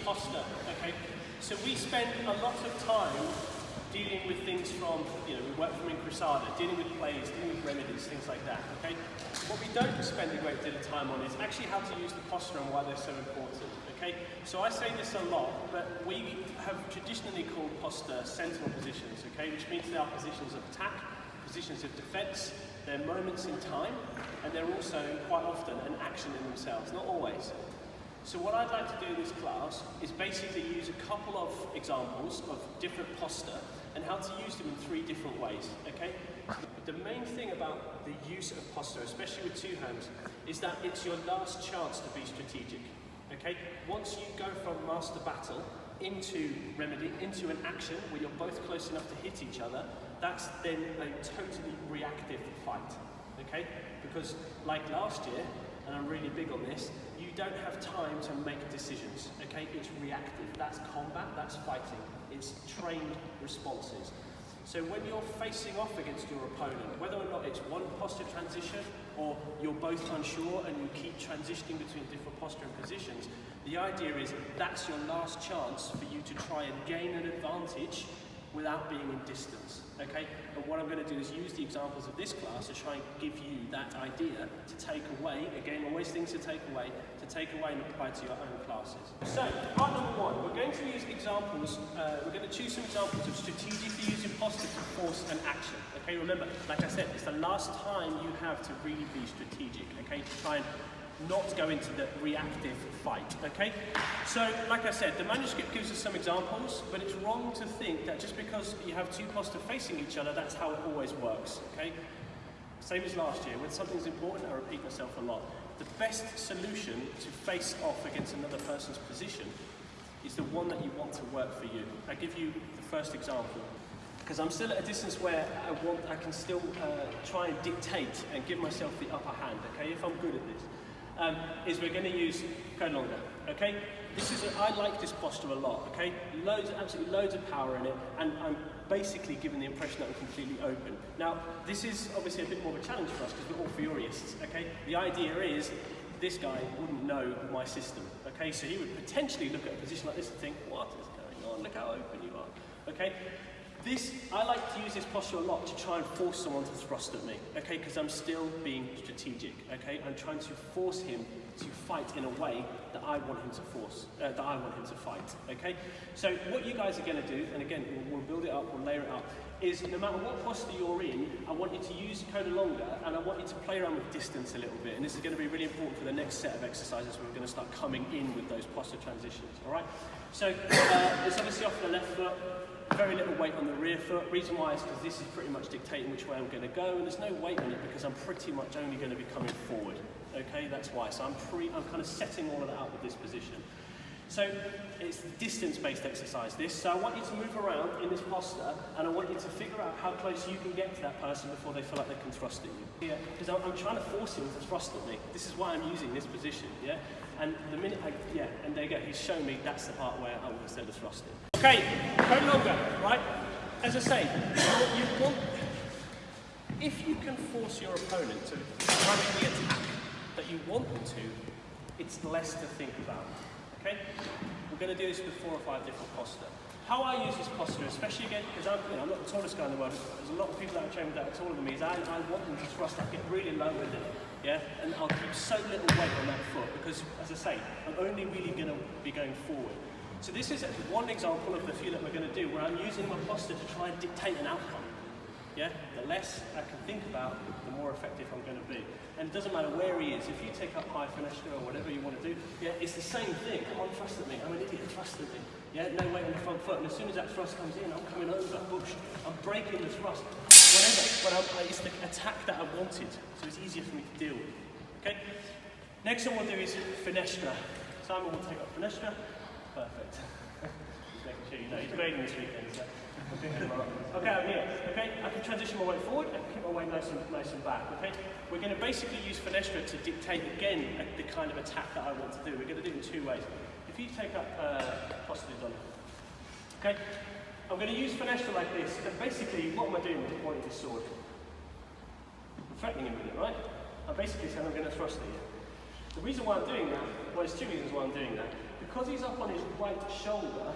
Posta, okay? So we spend a lot of time dealing with things from, we work from Incrusada, dealing with plays, dealing with remedies, things like that, okay? What we don't spend a great deal of time on is actually how to use the Posta and why they're so important, okay? So I say this a lot, but we have traditionally called Posta sentinel positions, okay? Which means they are positions of attack, positions of defense, they're moments in time, and they're also quite often an action in themselves, not always. So what I'd like to do in this class is basically use a couple of examples of different Posta and how to use them in 3 different ways, okay? The main thing about the use of Posta, especially with 2 hands, is that it's your last chance to be strategic, okay? Once you go from master battle into remedy, into an action where you're both close enough to hit each other, that's then a totally reactive fight, okay? Because like last year, and I'm really big on this, you don't have time to make decisions, okay? It's reactive, that's combat, that's fighting. It's trained responses. So when you're facing off against your opponent, whether or not it's one posture transition, or you're both unsure and you keep transitioning between different posture and positions, the idea is that's your last chance for you to try and gain an advantage without being in distance, okay? And what I'm going to do is use the examples of this class to try and give you that idea to take away, again, always things to take away and apply to your own classes. So, part number 1, we're going to use examples, we're going to choose some examples of strategically using Posta to force an action, okay? Remember, like I said, it's the last time you have to really be strategic, okay? To try and not go into the reactive fight, okay? So, like I said, the manuscript gives us some examples, but it's wrong to think that just because you have 2 Posta facing each other, that's how it always works, okay? Same as last year, when something's important, I repeat myself a lot. The best solution to face off against another person's position is the one that you want to work for you. I give you the first example, because I'm still at a distance where I can still try and dictate and give myself the upper hand, okay, if I'm good at this. Is we're going to use Kodanda, okay? I like this posture a lot, okay? Absolutely loads of power in it, and I'm basically giving the impression that I'm completely open. Now, this is obviously a bit more of a challenge for us because we're all Fiorists, okay? The idea is this guy wouldn't know my system, okay? So he would potentially look at a position like this and think, what is going on? Look how open you are, okay? I like to use this posture a lot to try and force someone to thrust at me, okay? Because I'm still being strategic, okay? I'm trying to force him to fight in a way that I want him to fight, okay? So what you guys are going to do, and again, we'll build it up, we'll layer it up, is no matter what posture you're in, I want you to use Kodanda, and I want you to play around with distance a little bit, and this is going to be really important for the next set of exercises where we're going to start coming in with those posture transitions, all right? So it's obviously off the left foot, very little weight on the rear foot. Reason why is because this is pretty much dictating which way I'm going to go, and there's no weight on it because I'm pretty much only going to be coming forward. Okay, that's why. So I'm kind of setting all of that up with this position. So it's a distance-based exercise, this. So I want you to move around in this posture, and I want you to figure out how close you can get to that person before they feel like they can thrust at you. Yeah, because I'm trying to force him to thrust at me. This is why I'm using this position, yeah? And the minute and there you go, he's shown me that's the part where I want to send a thrusting. Okay, Kodanda, right? As I say, if you can force your opponent to run the attack that you want them to, it's less to think about, okay? We're going to do this with 4 or 5 different posture. How I use this posture, especially again, because I'm not the tallest guy in the world, there's a lot of people that I've trained with that are taller than me, is I want them to thrust, I get really low with it, yeah? And I'll keep so little weight on that foot, because, as I say, I'm only really going to be going forward. So this is one example of the few that we're going to do, where I'm using my posture to try and dictate an outcome. Yeah? The less I can think about, the more effective I'm going to be. And it doesn't matter where he is. If you take up high finestra or whatever you want to do, yeah, it's the same thing. Come on, thrust at me. I'm an idiot, thrust at me. Yeah, no weight on the front foot. And as soon as that thrust comes in, I'm coming over, push. I'm breaking the thrust. Whatever. But it's the attack that I wanted, so it's easier for me to deal with. Okay? Next one we'll do is finestra. Simon will take up finestra. Perfect. Just making sure you know. He's grading this weekend, so. Okay, I'm here. Okay, I can transition my weight forward. I can keep my weight nice and back. Okay, we're going to basically use finestra to dictate again the kind of attack that I want to do. We're going to do it in 2 ways. If you take up positives on, okay, I'm going to use finestra like this. And basically, what am I doing with the point of this sword? I'm threatening him with it, right? I'm basically saying I'm going to thrust at you. The reason why I'm doing that, well, there's 2 reasons why I'm doing that. because he's up on his right shoulder,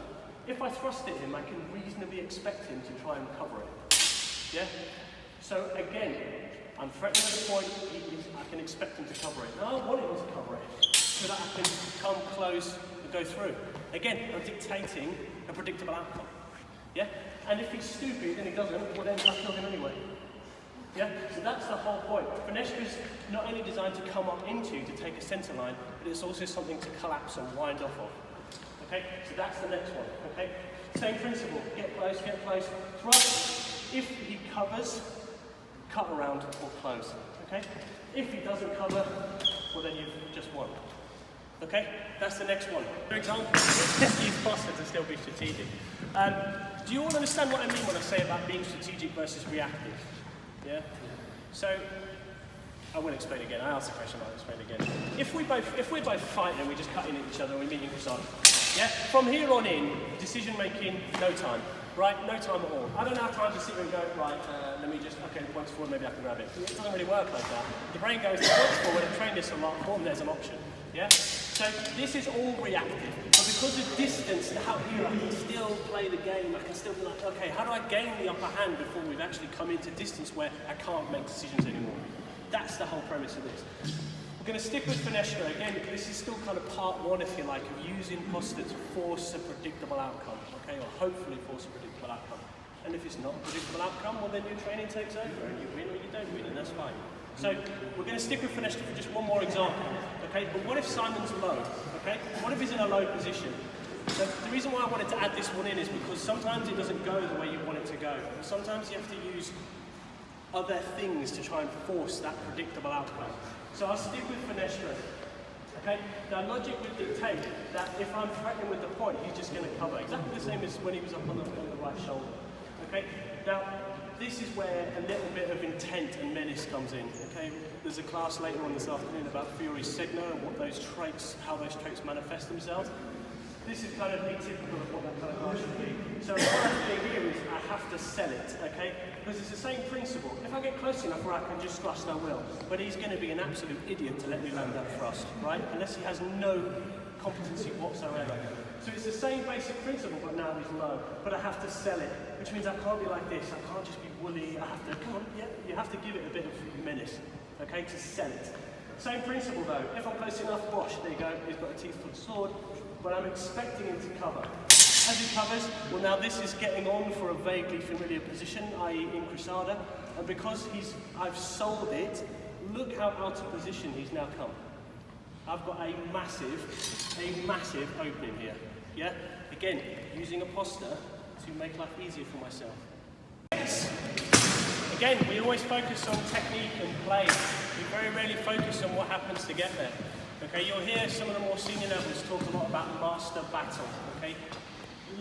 if I thrust at him, I can reasonably expect him to try and cover it. Yeah? So again, I'm threatening at the point, I can expect him to cover it. Now I want him to cover it, so that I can come close and go through. Again, I'm dictating a predictable outcome. Yeah? And if he's stupid and he doesn't, well then I'll kill him anyway. Yeah? So that's the whole point. Finestra is not only designed to come up into, to take a centre line, but it's also something to collapse and wind off of. Okay? So that's the next one. Okay? Same principle. Get close, thrust. If he covers, cut around or close. Okay? If he doesn't cover, well then you've just won. Okay? That's the next one. For example, use Posta to still be strategic. Do you all understand what I mean when I say about being strategic versus reactive? Yeah? So, I will explain again. I asked the question, I'll explain again. If we're both fighting and we're just cutting at each other and we're meeting Kodanda, yeah? From here on in, decision making, no time. Right? No time at all. I don't have time to sit and go, right, let me just, okay, once forward, maybe I can grab it. It doesn't really work like that. The brain goes, once forward, I've trained this a lot, boom, there's an option. Yeah? So this is all reactive. But because of distance, out here, I can still play the game. I can still be like, okay, how do I gain the upper hand before we've actually come into distance where I can't make decisions anymore? That's the whole premise of this. We're going to stick with Finestra. Again, this is still kind of part one, if you like, of using Posta to force a predictable outcome, okay, or hopefully force a predictable outcome. And if it's not a predictable outcome, well then your training takes over and you win or you don't win, and that's fine. So we're going to stick with Finestra for just one more example, okay? But what if Simon's low, okay? What if he's in a low position? So the reason why I wanted to add this one in is because sometimes it doesn't go the way you want it to go. Sometimes you have to use other things to try and force that predictable outcome. So I'll stick with Finestra. Okay? Now logic would dictate that if I'm threatening with the point, he's just going to cover. Exactly the same as when he was up on the right shoulder. Okay? Now, this is where a little bit of intent and menace comes in. Okay? There's a class later on this afternoon about Fiore's Sigma and what those traits, how those traits manifest themselves. This is kind of atypical of what that kind of class should be. So what I'm doing here is I have to sell it, okay? Because it's the same principle. If I get close enough where I can just thrust, I will. But he's going to be an absolute idiot to let me land that thrust, right? Unless he has no competency whatsoever. So it's the same basic principle, but now he's low. But I have to sell it, which means I can't be like this. I can't just be woolly. I have to, come on, yeah, you have to give it a bit of menace, okay, to sell it. Same principle though. If I'm close enough, bosh, there you go. He's got a teeth-foot sword. But I'm expecting him to cover. As he covers, well now this is getting on for a vaguely familiar position, i.e. in Kodanda, and because I've sold it, look how out of position he's now come. I've got a massive opening here. Yeah? Again, using a Posta to make life easier for myself. Again, we always focus on technique and play. We very rarely focus on what happens to get there. Okay, you'll hear some of the more senior levels talk a lot about master battle, okay?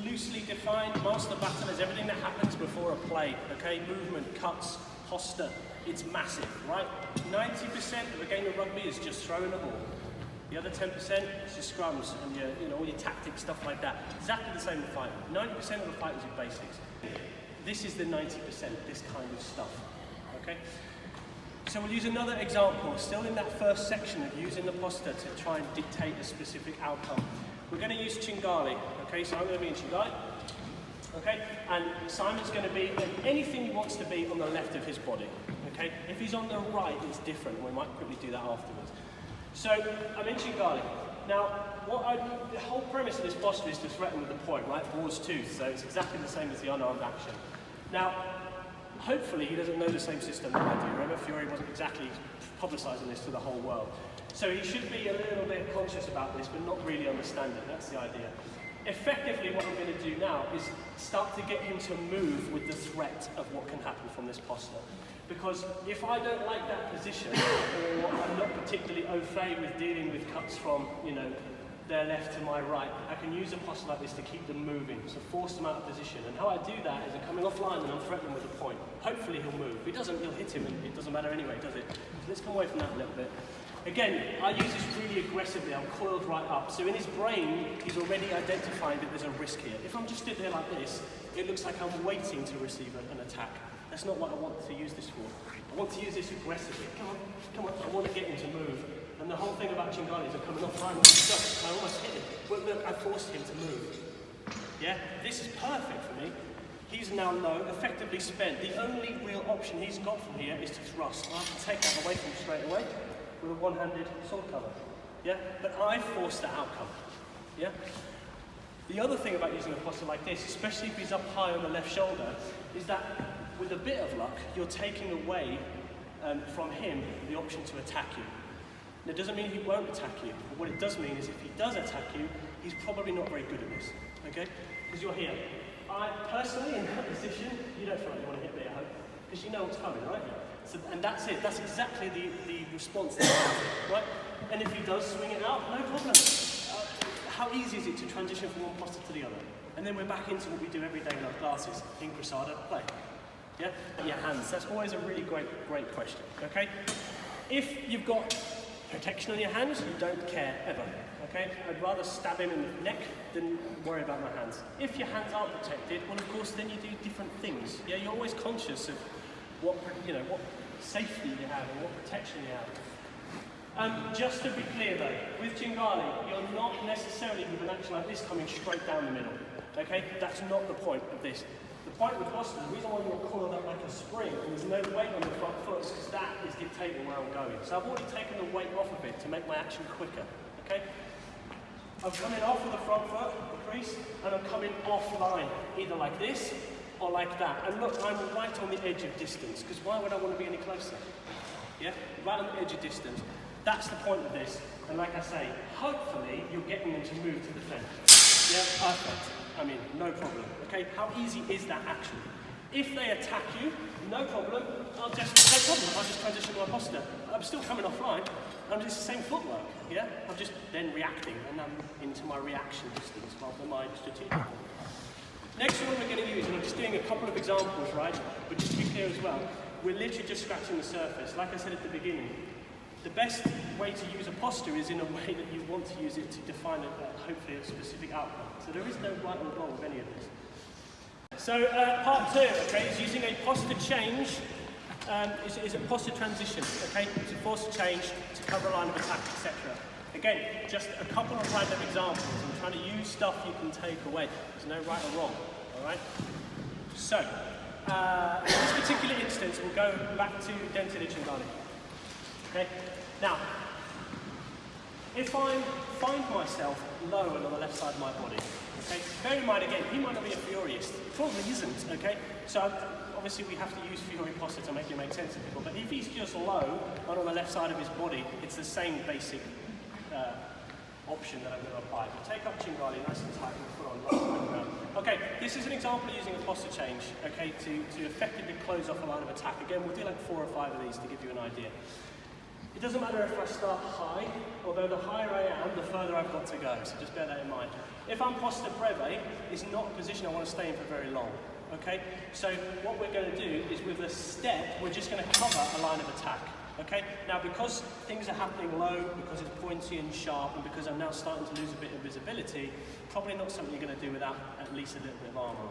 Loosely defined, master battle is everything that happens before a play, okay? Movement, cuts, Posta, it's massive, right? 90% of a game of rugby is just throwing a ball. The other 10% is just scrums and all your tactics, stuff like that. Exactly the same in fight. 90% of the fight is your basics. This is the 90%, this kind of stuff, okay? So we'll use another example, still in that first section of using the Posta to try and dictate a specific outcome. We're going to use Ching, okay, so I'm going to be in Ching, okay, and Simon's going to be in anything he wants to be on the left of his body, okay. If he's on the right, it's different, we might quickly do that afterwards. So I'm in Ching. Now, the whole premise of this Posta is to threaten with the point, right, War's tooth, so it's exactly the same as the unarmed action. Now, hopefully he doesn't know the same system that I do. Remember, Fiore wasn't exactly publicising this to the whole world. So he should be a little bit conscious about this, but not really understand it. That's the idea. Effectively, what I'm going to do now is start to get him to move with the threat of what can happen from this Posta. Because if I don't like that position, or I'm not particularly au fait with dealing with cuts from, their left to my right, I can use a Posta like this to keep them moving, so force them out of position. And how I do that is I'm coming offline and I'm threatening with a point. Hopefully he'll move. If he doesn't, he'll hit him and it doesn't matter anyway, does it? So let's come away from that a little bit. Again, I use this really aggressively. I'm coiled right up. So in his brain, he's already identifying that there's a risk here. If I'm just stood there like this, it looks like I'm waiting to receive an attack. That's not what I want to use this for. I want to use this aggressively. Come on, I want to get him to move. And the whole thing about Chingali is I'm coming offline with stuff. I almost hit him. But look, I forced him to move. Yeah, this is perfect for me. He's now low, effectively spent. The only real option he's got from here is to thrust. I have to take that away from him straight away with a one-handed sword cover. Yeah, but I forced the outcome. Yeah. The other thing about using a posture like this, especially if he's up high on the left shoulder, is that with a bit of luck, you're taking away from him the option to attack you. And it doesn't mean he won't attack you, but what it does mean is if he does attack you, he's probably not very good at this, okay? Because you're here. I personally, in that position, you don't feel like you want to hit me, I hope, because you know what's coming, right? So, and that's it, that's exactly the response that I want, right? And if he does swing it out, no problem. How easy is it to transition from one posture to the other? And then we're back into what we do every day in our classes, in Crusada, play. Yeah? And your hands, that's always a really great question, okay? If you've got protection on your hands, you don't care ever, okay? I'd rather stab him in the neck than worry about my hands. If your hands aren't protected, well, of course, then you do different things. Yeah, you're always conscious of what safety you have and what protection you have. Just to be clear though, with Chingali, you're not necessarily with an action like this coming straight down the middle, okay? That's not the point of this. The point with Posta, the reason why you're coiled up like a spring and there's no weight on the front foot is because that is dictating where I'm going. So I've already taken the weight off of it to make my action quicker, okay? I'm coming off with the front foot, the crease, and I'm coming offline, either like this or like that. And look, I'm right on the edge of distance, because why would I want to be any closer? Yeah, right on the edge of distance. That's the point of this. And like I say, hopefully you're getting them to move to defend. Yeah, perfect. I mean, no problem. Okay, how easy is that action? If they attack you, no problem. I'll just transition to my posture. I'm still coming offline. I'm just the same footwork. Yeah, I'm just then reacting, and I'm into my reaction distance rather than my strategic one. Next one we're going to use, and I'm just doing a couple of examples, right? But just to be clear as well, we're literally just scratching the surface. Like I said at the beginning, the best way to use a posture is in a way that you want to use it to define hopefully a specific outcome. So there is no right or wrong with any of this. So part 2, okay, is using a posture change, is a posture transition, okay, to force a change, to cover a line of attack, etc. Again, just a couple of random examples. I'm trying to use stuff you can take away. There's no right or wrong, all right? So, in this particular instance, we'll go back to Dented Chingali. Okay? Now, if I find myself low and on the left side of my body, okay, bear in mind again, he might not be a Fioreist, he probably isn't, okay? So obviously we have to use Fiore posture to make it make sense to people, but if he's just low and on the left side of his body, it's the same basic option that I'm going to apply. You take up Chingali nice and tight and put on low. Okay, this is an example of using a posture change, okay, to effectively close off a line of attack. Again, we'll do like 4 or 5 of these to give you an idea. It doesn't matter if I start high, although the higher I am, the further I've got to go, so just bear that in mind. If I'm Posta breve, it's not a position I want to stay in for very long, okay? So what we're going to do is with a step, we're just going to cover a line of attack, okay? Now because things are happening low, because it's pointy and sharp, and because I'm now starting to lose a bit of visibility, probably not something you're going to do without at least a little bit of armour on.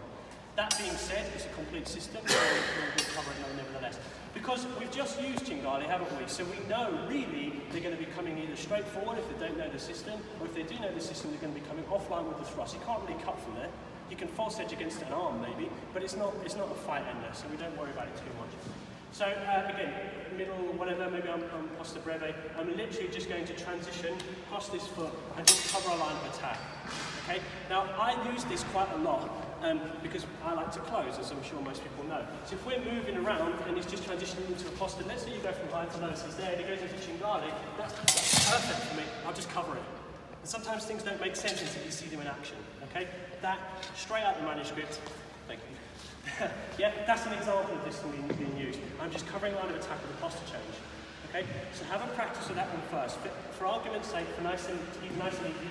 That being said, it's a complete system, so we'll cover it nevertheless. Because we've just used Chingali, haven't we? So we know, really, they're going to be coming either straight forward if they don't know the system, or if they do know the system, they're going to be coming offline with the thrust. You can't really cut from there. You can false edge against an arm, maybe, but it's not a fight ender, so we don't worry about it too much. So, again, middle, whatever, maybe I'm Posta breve, I'm literally just going to transition past this foot and just cover a line of attack. Okay? Now, I use this quite a lot because I like to close, as I'm sure most people know. So if we're moving around and he's just transitioning into a Posta, let's say you go from high to low, so he's there and he goes into Chingali, that's perfect for me. I'll just cover it. And sometimes things don't make sense until you see them in action. Okay? That, straight out the manuscript. Thank you. Yeah, that's an example of this thing being used. I'm just covering line of attack with a posture change. Okay, so have a practice with that one first. For argument's sake, for nice and easy,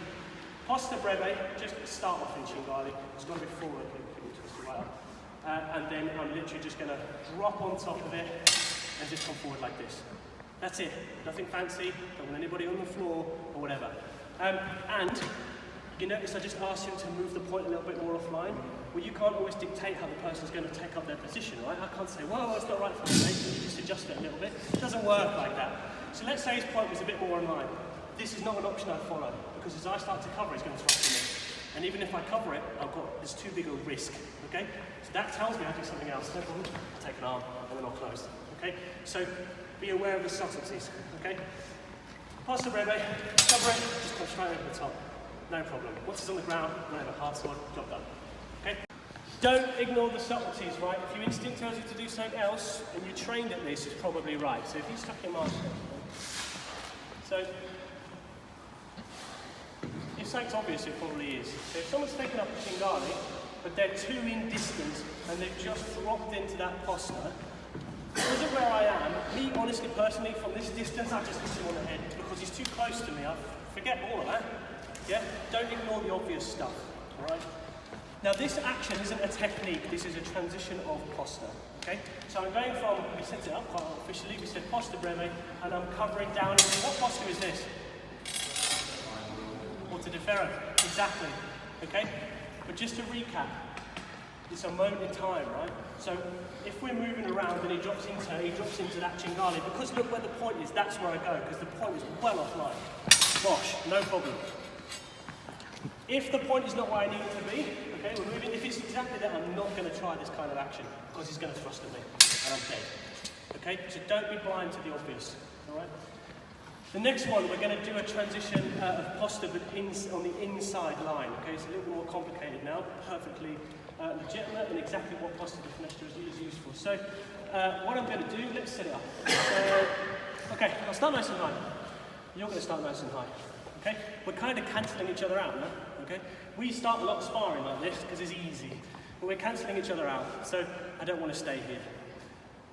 Posta breve, just start off in Chingali. It's got to be forward, right up. And then I'm literally just going to drop on top of it and just come forward like this. That's it. Nothing fancy, don't want anybody on the floor or whatever. And you notice I just asked him to move the point a little bit more offline. Well, you can't always dictate how the person's going to take up their position, right? I can't say, well, that's not right for me, mate. Can you just adjust it a little bit? It doesn't work like that. So let's say his point was a bit more online. This is not an option I follow, because as I start to cover, he's going to thrust me. And even if I cover it, there's too big a risk, okay? So that tells me I do something else. No problem. I'll take an arm, and then I'll close, okay? So be aware of the subtleties, okay? Posta breve, cover it, just come straight over the top. No problem. Once it's on the ground, whatever, hard sword, job done, okay? Don't ignore the subtleties, right? If your instinct tells you to do something else, and you're trained at this, it's probably right. So if you stuck your mark, so if something's obvious, it probably is. So if someone's taken up a Chingali, but they're too in distance, and they've just dropped into that posta, because of where I am, me honestly, personally, from this distance, I just hit him on the head, because he's too close to me. I forget all of that, yeah? Don't ignore the obvious stuff, all right? Now this action isn't a technique, this is a transition of posta, okay? So I'm going from, we set it up quite officially, we said posta breve, and I'm covering down into, what posta is this? Orto di ferro, exactly, okay? But just to recap, it's a moment in time, right? So if we're moving around and he drops into that Chingali, because look where the point is, that's where I go, because the point is well offline. Bosh, no problem. If the point is not where I need it to be, okay, we're moving. If it's exactly that, I'm not going to try this kind of action because he's going to thrust at me and I'm dead. Okay, so don't be blind to the obvious. All right. The next one, we're going to do a transition of posta, but on the inside line. Okay, it's a little bit more complicated now, perfectly legitimate, and exactly what posta de finestra is used for. So, what I'm going to do, let's set it up. Okay, I'll start nice and high. You're going to start nice and high. Okay, we're kind of cancelling each other out now. Okay, we start a lot of sparring like this because it's easy, but we're cancelling each other out. So I don't want to stay here.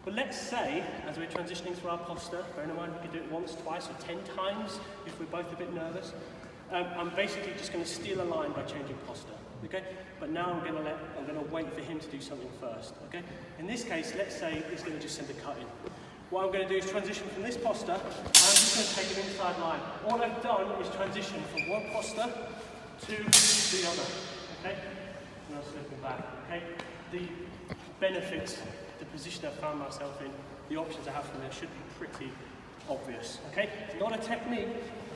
But let's say, as we're transitioning through our posta, bearing in mind we could do it once, twice, or 10 times if we're both a bit nervous. I'm basically just going to steal a line by changing posta. Okay, but now I'm going to wait for him to do something first. Okay, in this case, let's say he's going to just send a cut in. What I'm going to do is transition from this posta, and I'm just going to take an inside line. All I've done is transition from one posta to the other. Okay? And I'm slipping back. Okay? The benefits, the position I've found myself in, the options I have from there should be pretty obvious. Okay? It's not a technique,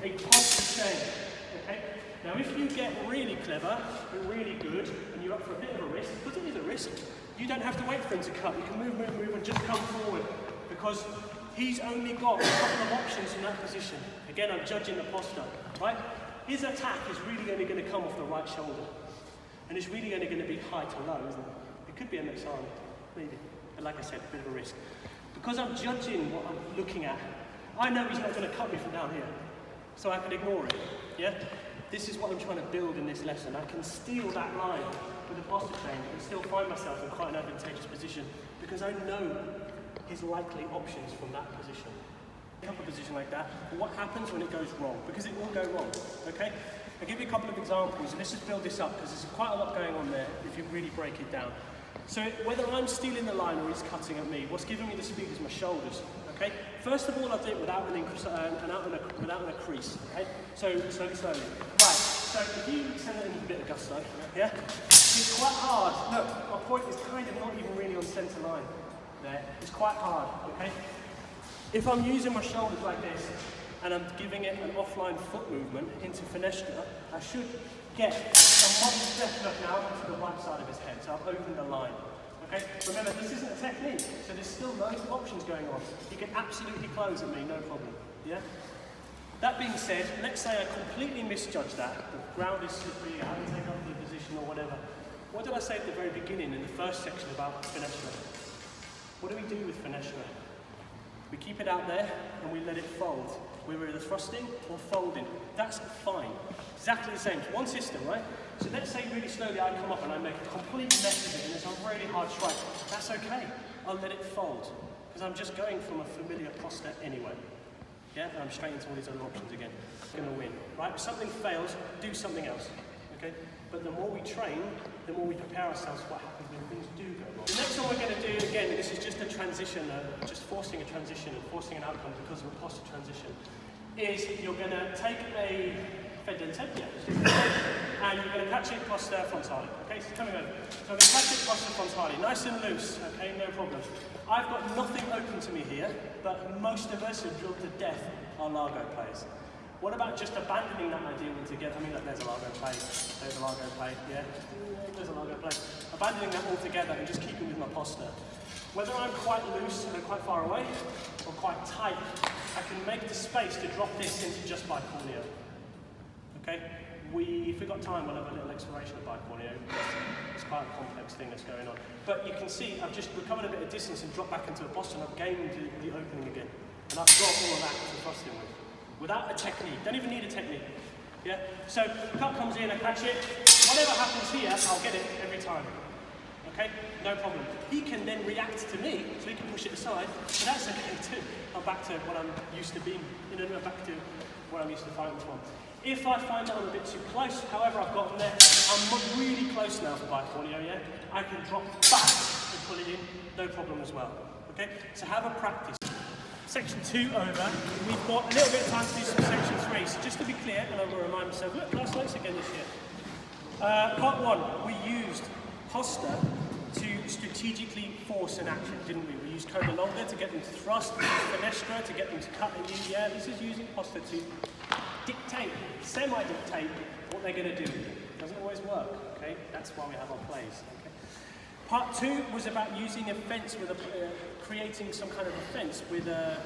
a posta change. Okay? Now if you get really clever and really good, and you're up for a bit of a risk, because it is a risk, you don't have to wait for him to cut. You can move, and just come forward. Because he's only got a couple of options in that position. Again, I'm judging the posta, right? His attack is really only going to come off the right shoulder. And it's really only going to be high to low, isn't it? It could be a mixed arm, maybe. But like I said, a bit of a risk. Because I'm judging what I'm looking at, I know he's not going to cut me from down here. So I can ignore it, yeah? This is what I'm trying to build in this lesson. I can steal that line with a posta change and still find myself in quite an advantageous position because I know his likely options from that position. A couple of positions like that, but what happens when it goes wrong? Because it will go wrong, okay? I'll give you a couple of examples, and let's just build this up, because there's quite a lot going on there if you really break it down. So whether I'm stealing the line or he's cutting at me, what's giving me the speed is my shoulders, okay? First of all, I'll do it without a crease, okay? So slowly. Right, so if you send it in a bit of gusto, yeah? It's quite hard. Look, my point is kind of not even really on centre line. There. It's quite hard, okay? If I'm using my shoulders like this and I'm giving it an offline foot movement into finestra, I should get a much better look now onto the right side of his head. So I've opened the line, okay? Remember, this isn't a technique, so there's still loads of options going on. You can absolutely close at me, no problem, yeah? That being said, let's say I completely misjudge that. The ground is slippery, I haven't taken up the position or whatever. What did I say at the very beginning in the first section about finestra? What do we do with finestra? We keep it out there and we let it fold. We're either thrusting or folding. That's fine. Exactly the same. It's one system, right? So let's say really slowly I come up and I make a complete mess of it and it's a really hard strike. That's okay. I'll let it fold. Because I'm just going from a familiar posta anyway. Yeah? And I'm straight into all these other options again. I'm going to win. Right? If something fails, do something else. Okay? But the more we train, the more we prepare ourselves for what happens when things do go wrong. The next one we're going to do, again, this is just a transition, just forcing a transition and forcing an outcome because of a posta transition, is you're going to take a fedente, yeah. And you're going to catch it posta frontale. Okay, so coming over. So I'm going to catch it posta frontale, nice and loose. Okay, no problem. I've got nothing open to me here, but most of us are drilled to death are largo plays. What about just abandoning that idea altogether? I mean, look, there's a largo play, there's a largo play, yeah, there's a largo play. Abandoning that altogether and just keeping with my posta. Whether I'm quite loose and quite far away, or quite tight, I can make the space to drop this into just bicorneo. Okay? If we've got time, we'll have a little exploration of bicorneo. It's quite a complex thing that's going on. But you can see I've just recovered a bit of distance and dropped back into a posta, and I've gained the opening again. And I've got all of that to thrust in with. Without a technique. Don't even need a technique. Yeah? So the cut comes in, I catch it. Whatever happens here, I'll get it every time. Okay? No problem. He can then react to me, so he can push it aside, but that's okay too. I'm back to what I'm used to being, I'm back to where I'm used to fighting from. If I find that I'm a bit too close, however I've gotten there, I'm really close now for bicorneo, yeah? I can drop back and pull it in, no problem as well. Okay? So have a practice. Section 2 over, we've got a little bit of time to do some section 3, so just to be clear, and I will remind myself, look, last night's again this year. Part 1, we used Posta to strategically force an action, didn't we? We used Kodanda to get them to thrust, we used Finestra to get them to cut and use, yeah, this is using Posta to dictate, semi-dictate what they're going to do. It doesn't always work, okay? That's why we have our plays, okay? Part 2 was about using a fence with creating some kind of a fence with a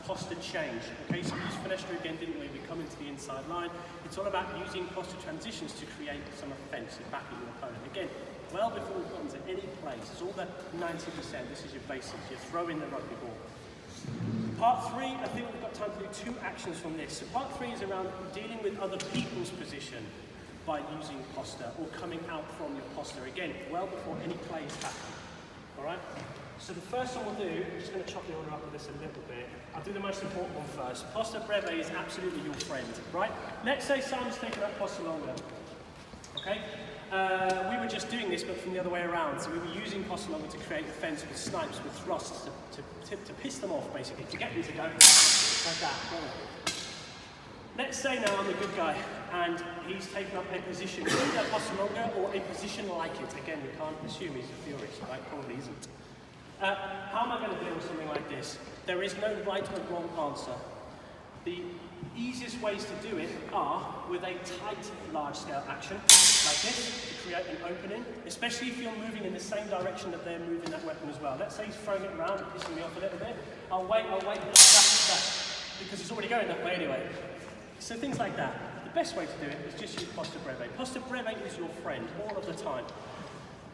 Posta change. Okay, so we used Finestra again, didn't we? We come into the inside line. It's all about using Posta transitions to create some offence and backing your opponent. Again, well before we've gotten to any place, it's all the 90%. This is your basics. You throw in the rugby ball. Part 3, I think we've got time to do 2 actions from this. So part 3 is around dealing with other people's position by using Posta or coming out from your Posta. Again, well before any plays happen. Alright? So the first one we'll do, I'm just going to chop the order up with this a little bit. I'll do the most important one first. Posta breve is absolutely your friend, right? Let's say Simon's taken up Posta longa. Okay? We were just doing this, but from the other way around. So we were using Posta longa to create a fence with snipes, with thrusts, to piss them off, basically, to get them to go like that. Let's say now I'm the good guy, and he's taken up a position, either Posta longa or a position like it. Again, we can't assume he's a Fiore, so that probably isn't. How am I going to deal with something like this? There is no right or wrong answer. The easiest ways to do it are with a tight, large-scale action, like this, to create an opening, especially if you're moving in the same direction that they're moving that weapon as well. Let's say he's throwing it around and pissing me off a little bit. I'll wait, because he's already going that way anyway. So things like that. The best way to do it is just use Posta breve. Posta breve is your friend all of the time.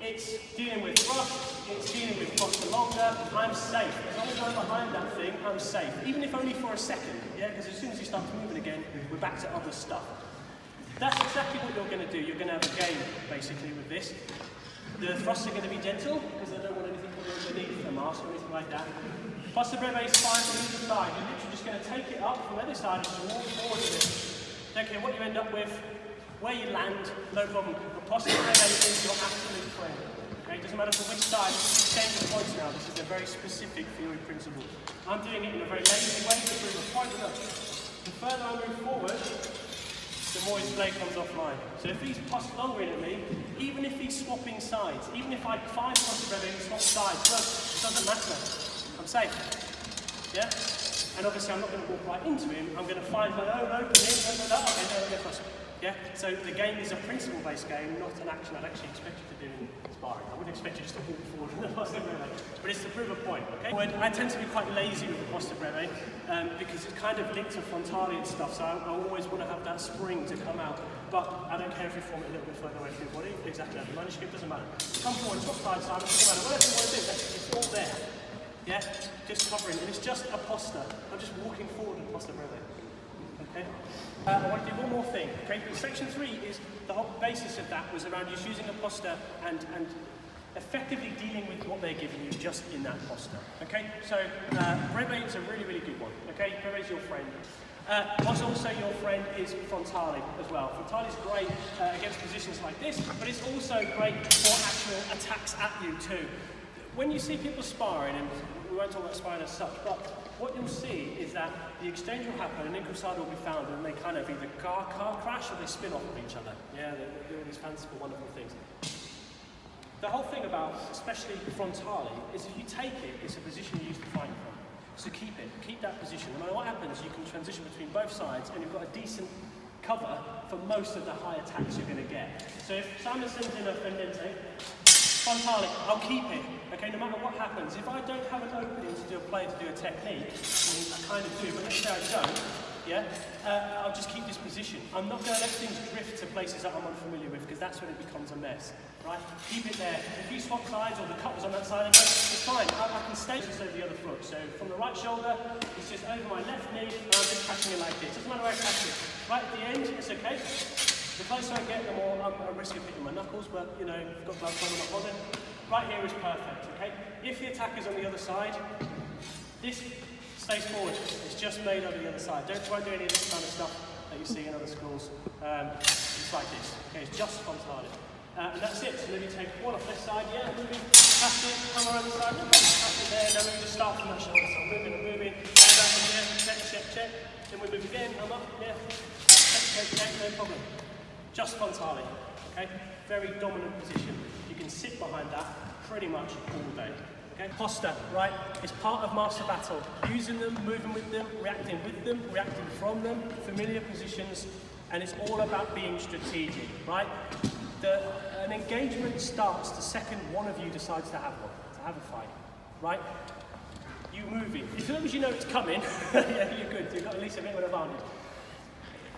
It's dealing with thrust, it's dealing with Posta longa. I'm safe. As long as I'm behind that thing, I'm safe. Even if only for a second, yeah? Because as soon as he starts moving again, we're back to other stuff. That's exactly what you're going to do. You're going to have a game, basically, with this. The thrusts are going to be gentle, because they don't want anything underneath the mask or anything like that. Posta breve is fine from either side. You're literally just going to take it up from the other side and just walk forward with it. Don't care what you end up with, where you land, no problem. But Posta breve is your absolute friend. Okay, it doesn't matter for which side, change the points now. This is a very specific theory principle. I'm doing it in a very lazy way to prove a point. Look, the further I move forward, the more his blade comes offline. So if he's Posta longa at me, even if he's swapping sides, even if I find Posta breve and swap sides, look, it doesn't matter. I'm safe. Yeah? And obviously I'm not going to walk right into him, I'm going to find my own opening, yeah? So the game is a principle-based game, not an action I'd actually expect you to do in sparring. I wouldn't expect you just to walk forward in the Posta breve, but it's to prove a point, okay? I tend to be quite lazy with the Posta breve, because it's kind of linked to frontale and stuff, so I always want to have that spring to come out, but I don't care if you form it a little bit further away from your body, exactly, the manuscript doesn't matter. Come forward, swap sides, Simon, doesn't matter, whatever you want to do, it's all there. Yeah, just covering, and it's just a Posta. I'm just walking forward in Posta breve. Okay. I want to do one more thing. Okay, section 3 is the whole basis of that was around just using a Posta and effectively dealing with what they're giving you just in that Posta. Okay, so breve is a really, really good one. Okay, breve is your friend. What's also your friend is frontale as well. Frontale is great against positions like this, but it's also great for actual attacks at you too. When you see people sparring, and we won't talk about spine as such, but what you'll see is that the exchange will happen, an incrusada will be found, and they kind of either car crash or they spin off of each other. Yeah, they do all these fanciful, wonderful things. The whole thing about, especially frontale, is if you take it, it's a position you use to fight from. So keep it, keep that position. No matter what happens, you can transition between both sides, and you've got a decent cover for most of the high attacks you're going to get. So if Simon sends in a fendente, frontale, I'll keep it. Okay, no matter what happens. If I don't have an opening to do a play, to do a technique, I kind of do, but let's say I don't, yeah, I'll just keep this position. I'm not going to let things drift to places that I'm unfamiliar with, because that's when it becomes a mess, right? Keep it there. If you swap sides or the cut was on that side, it's fine. I can stay just over the other foot. So from the right shoulder, it's just over my left knee, and I'm just catching it like this. Doesn't matter where I catch it. Right at the end, it's okay. The closer I get, the more I'm at risk of hitting my knuckles, but you know, I've got gloves on, I'm not bothered. Right here is perfect, okay? If the attacker's on the other side, this stays forward. It's just made over the other side. Don't try and do any of this kind of stuff that you see in other schools. It's like this, okay? It's just frontale. And that's it. So then you take one off this side, yeah, moving, pass it, come around the side, pass it there, now we just start from that shoulder. So I'm moving and moving, back in there, check. Then we move again, I'm up, yeah, check, no problem. Just frontale, okay? Very dominant position. You can sit behind that pretty much all day. Okay? Posta, right? It's part of master battle. Using them, moving with them, reacting from them, familiar positions, and it's all about being strategic, right? An engagement starts the second one of you decides to have a fight, right? You moving. As long as you know it's coming, yeah, you're good. You've got at least a bit of an advantage.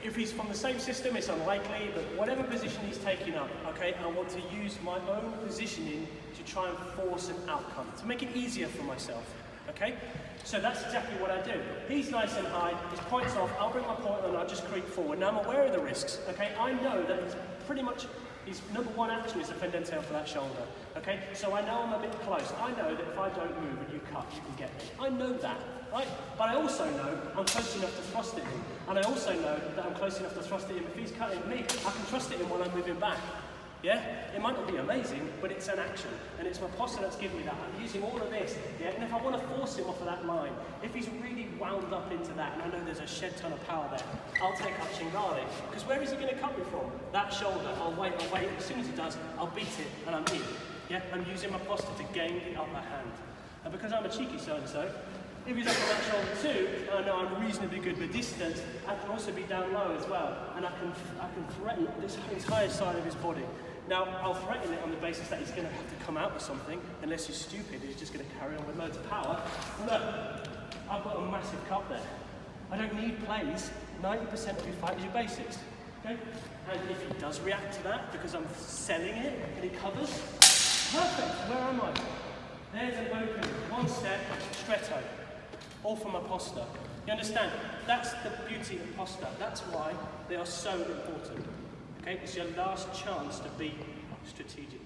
If he's from the same system, it's unlikely, but whatever position he's taking up, okay, I want to use my own positioning to try and force an outcome, to make it easier for myself, okay? So that's exactly what I do. He's nice and high, his point's off, I'll bring my point and I'll just creep forward. Now I'm aware of the risks, okay? I know that it's pretty much, his number one action is a fendente for that shoulder, okay? So I know I'm a bit close. I know that if I don't move and you cut, you can get me. I know that, right? But I also know I'm close enough to thrust at him. And I also know that I'm close enough to thrust at him. If he's cutting me, I can thrust at him while I'm moving back. Yeah? It might not be amazing, but it's an action. And it's my posture that's giving me that. I'm using all of this. Yeah? And if I want to force him off of that line, if he's really wound up into that, and I know there's a shed ton of power there, I'll take up Ching. Because where is he going to cut me from? That shoulder. I'll wait. As soon as he does, I'll beat it, and I'm in. Yeah? I'm using my posture to gain the upper hand. And because I'm a cheeky so-and-so, if he's up on that shoulder too, and I know I'm reasonably good with distance, I can also be down low as well. And I can threaten this entire side of his body. Now, I'll threaten it on the basis that he's going to have to come out with something, unless he's stupid, he's just going to carry on with loads of power. Look, I've got a massive cut there. I don't need plays. 90% of your fight is your basics. Okay? And if he does react to that, because I'm selling it, and he covers, perfect, where am I? There's an open, one step, stretto. All from my posta. You understand? That's the beauty of posta. That's why they are so important. Okay? It's your last chance to be strategic.